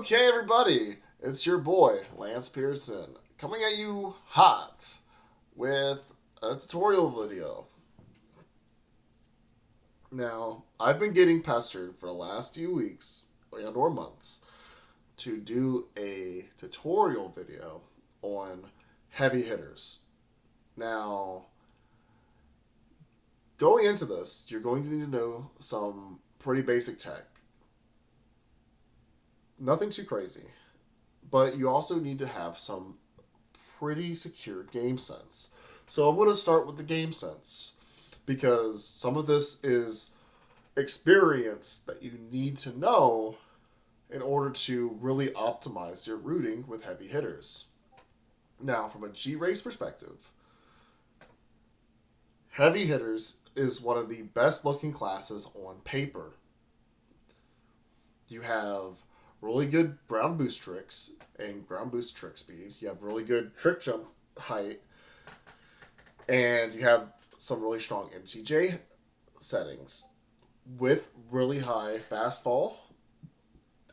Okay, everybody, it's your boy, Lance Pearson, coming at you hot with a tutorial video. Now, I've been getting pestered for the last few weeks or months to do a tutorial video on heavy hitters. Now, going into this, you're going to need to know some pretty basic tech. Nothing too crazy, but you also need to have some pretty secure game sense. So I'm going to start with the game sense because some of this is experience that you need to know in order to really optimize your routing with heavy hitters. Now, from a G-Race perspective, heavy hitters is one of the best looking classes on paper. You have really good ground boost tricks and ground boost trick speed. You have really good trick jump height. And you have some really strong MTJ settings with really high fast fall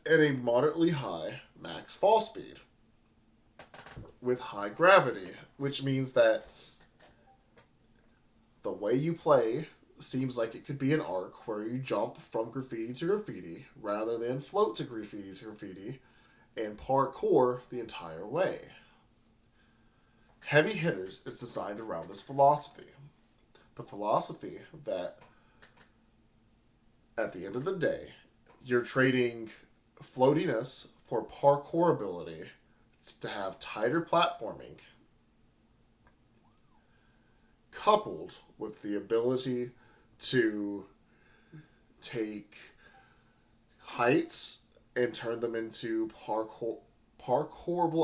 and a moderately high max fall speed with high gravity, which means that the way you play seems like it could be an arc where you jump from graffiti to graffiti rather than float to graffiti and parkour the entire way. Heavy Hitters is designed around this philosophy. The philosophy that at the end of the day, you're trading floatiness for parkour ability to have tighter platforming coupled with the ability to take heights and turn them into parkourable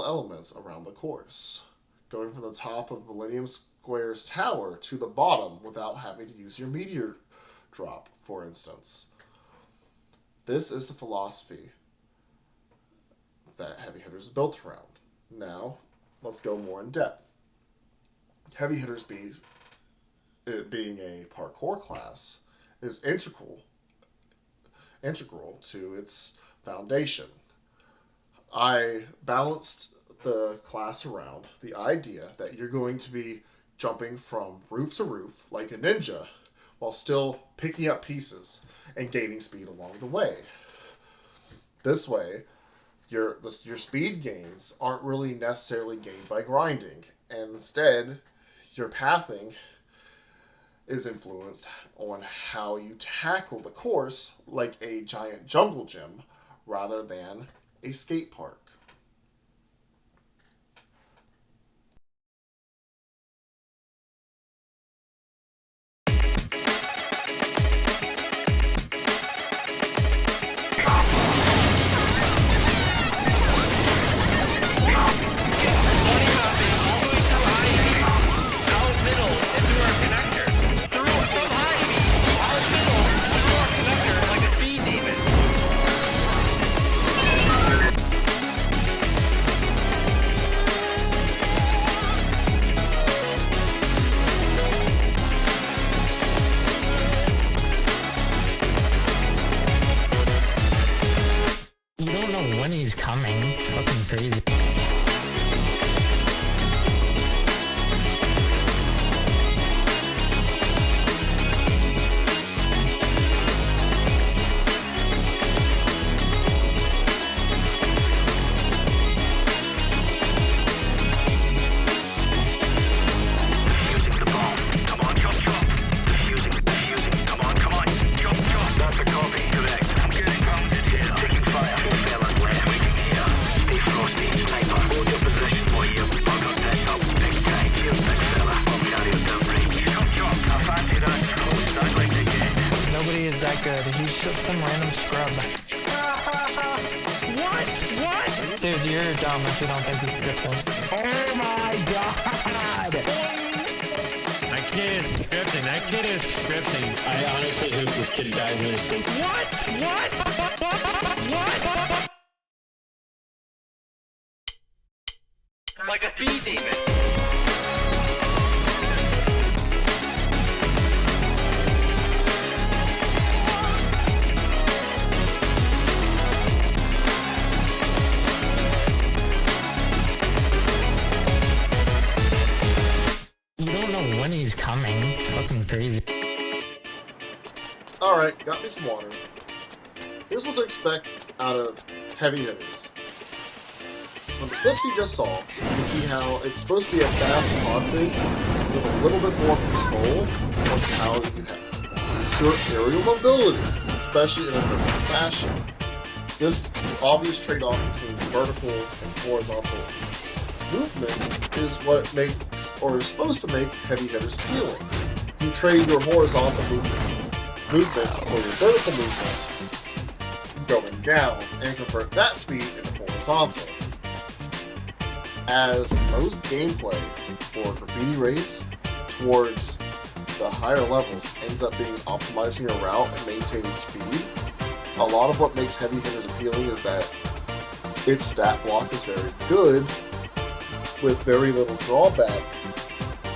elements around the course. Going from the top of Millennium Square's tower to the bottom without having to use your meteor drop, for instance. This is the philosophy that Heavy Hitters is built around. Now, let's go more in depth. Heavy Hitters it being a parkour class is integral to its foundation. I balanced the class around the idea that you're going to be jumping from roof to roof like a ninja while still picking up pieces and gaining speed along the way. This way, your speed gains aren't really necessarily gained by grinding, and instead, your pathing is influenced on how you tackle the course like a giant jungle gym rather than a skate park. He's coming. It's fucking crazy. That good. He's just some random scrub. What? Dude, you're dumb if you don't think he's scripting. Oh my god! That kid is scripting. That kid is scripting. I honestly hope this kid dies in his sleep. What? Like a speed demon. Alright, got me some water. Here's what to expect out of Heavyhitters. From the clips you just saw, you can see how it's supposed to be a fast config with a little bit more control on how you have. Use your aerial mobility, especially in a vertical fashion. This obvious trade-off between vertical and horizontal movement is what makes, or is supposed to make, Heavyhitters appealing. You trade your horizontal movement for your vertical movement going down and convert that speed into horizontal. As most gameplay for Graffiti Race towards the higher levels ends up being optimizing a route and maintaining speed, a lot of what makes Heavyhitters appealing is that its stat block is very good with very little drawback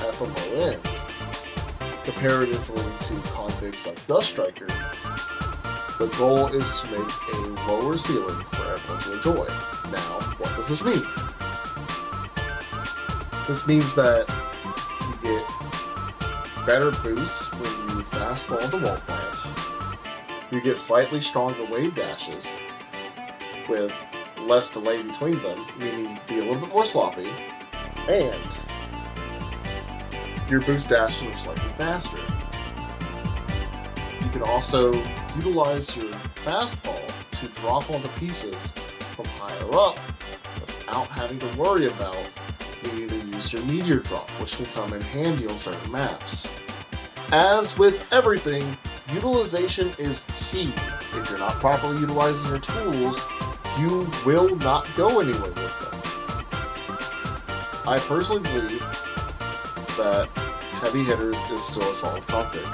at the low end. Comparatively to configs like Dust Striker, the goal is to make a lower ceiling for everyone to enjoy. Now, what does this mean? This means that you get better boosts when you fastball into wall plant. You get slightly stronger wave dashes with less delay between them, meaning you be a little bit more sloppy, and your boost dashes are slightly faster. You can also utilize your fastball to drop onto pieces from higher up without having to worry about needing to use your meteor drop, which can come in handy on certain maps. As with everything, utilization is key. If you're not properly utilizing your tools, you will not go anywhere with them. I personally believe that Heavyhitters is still a solid config.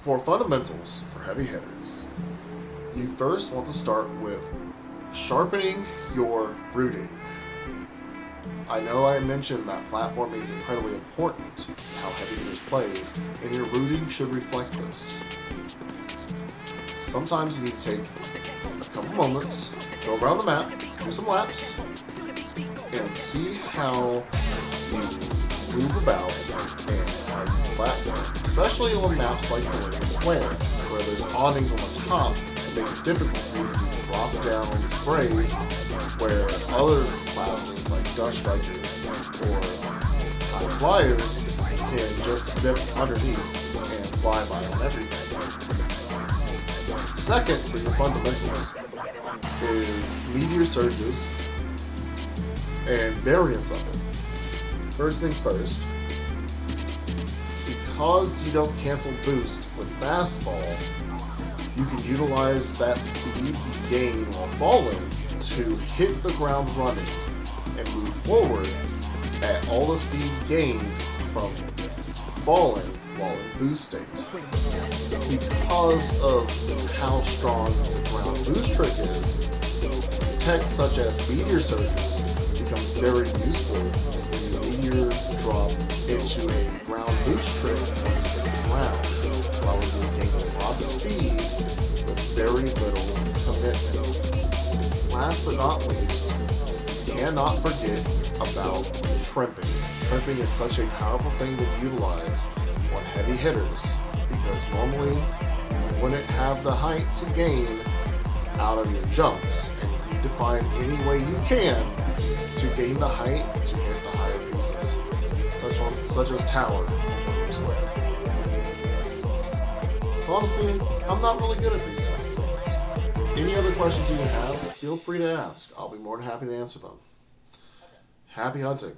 For fundamentals for Heavyhitters, you first want to start with sharpening your rooting. I know I mentioned that platforming is incredibly important to how Heavyhitters plays, and your rooting should reflect this. Sometimes you need to take a couple moments, go around the map, do some laps, and see how you move about and how you platform, especially on maps like the Rave Square, where there's awnings on the top that make it difficult for you to do drop-down sprays, where other classes like Dust Strikers or High Flyers can just zip underneath and fly by on everything. Second, for your fundamentals, is meteor surges and variants of it. First things first, because you don't cancel boost with fastball, you can utilize that speed you gain while falling to hit the ground running and move forward at all the speed gained from falling while in boost state. Because of how strong the ground boost trick is, tech such as meteor surges becomes very useful when you meteor drop into a ground boost trick once you hit the ground, allowing you to gain a lot of speed with very little commitment. Last but not least, you cannot forget about trimping. Trimping is such a powerful thing to utilize on Heavyhitters, because normally you wouldn't have the height to gain out of your jumps, and you need to find any way you can to gain the height to hit the higher pieces, such as tower or square. Honestly, I'm not really good at these sort of things. Any other questions you have, feel free to ask. I'll be more than happy to answer them. Happy hunting.